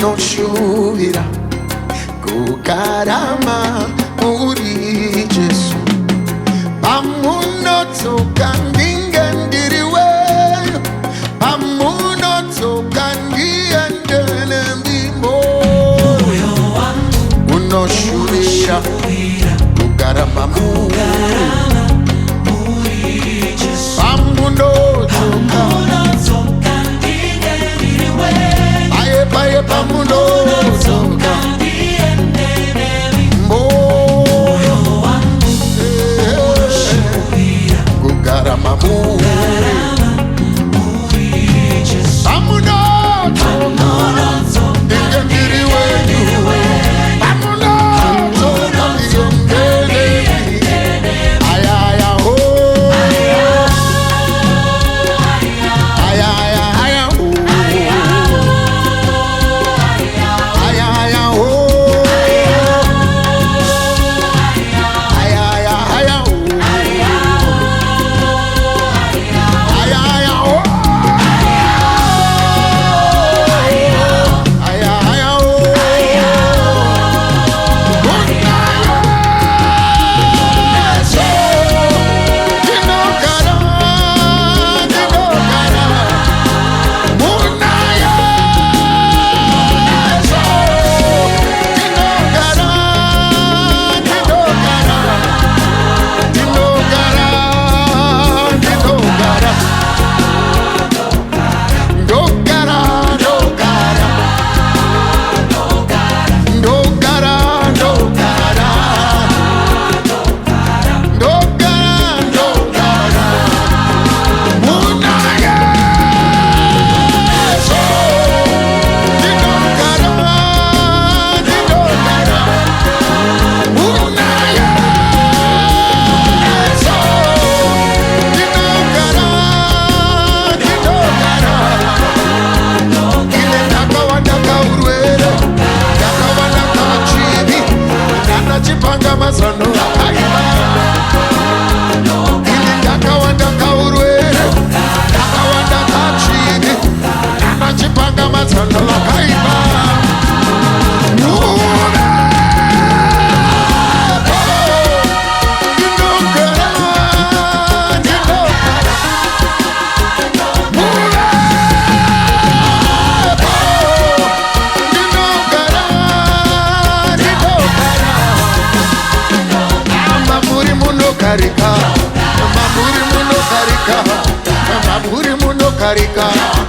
munoshuvira kugarama muri Jesu. Pamunotsoka ndinge ndiriweyo, pamunotsoka ndiendele mbimo. Munoshuvira kugarama muri Jesu. Pamunotsoka ndinge ndiriweyo, aye pamunotsoka kugarama muri Jesu. Pamunotsoka ndinge ndiriweyo, pamunotsoka ndiyendele. Ayaya ho, ayaya aya ho, ayaya ho, ayaya aya ho, ayaya ho, ayaya ho. Chipanga mazano akaiba, ili ndakawanda kaurwere, ndakawanda kachivi, chipanga mazano akaiba. Karika, mamuri muno karika, mamuri muno karika.